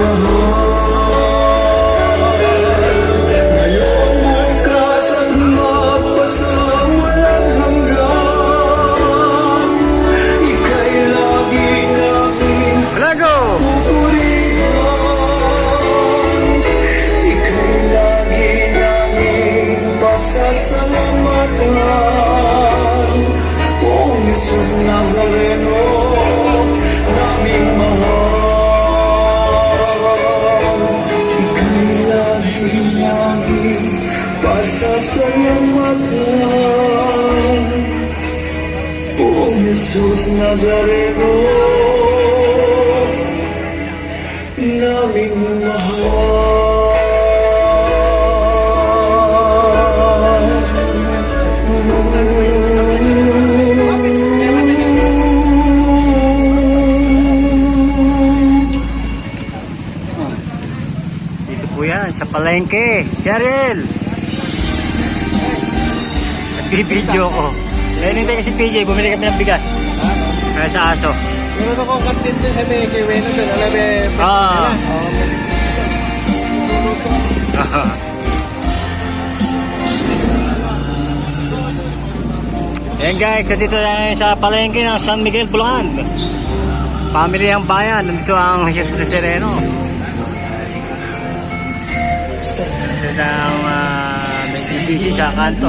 mahal. Ngayon bukas at mapasawalang hanggan, ika'y lagi namin pupurihan. Ika'y lagi namin pasasalamatan. Oh, Jesus Nazareno, naming mahal. Ika'y lagi pasasalamatan. Oh, Jesus Nazareno, naming mahal. Dito po yan, sa palengke. Cheryl! Nagbibideo ko. Kaya nintay kasi PJ, bumili kami ng bigas. Kaya sa aso. Meron akong kantin din sa may kay Weno doon. Alam mo, Ah. Ayan guys, so dito lang sa palengke ng San Miguel, Bulacan. Pamilyang bayan, nandito ang Jesus Nazareno. Ito ang may busy sa kanto.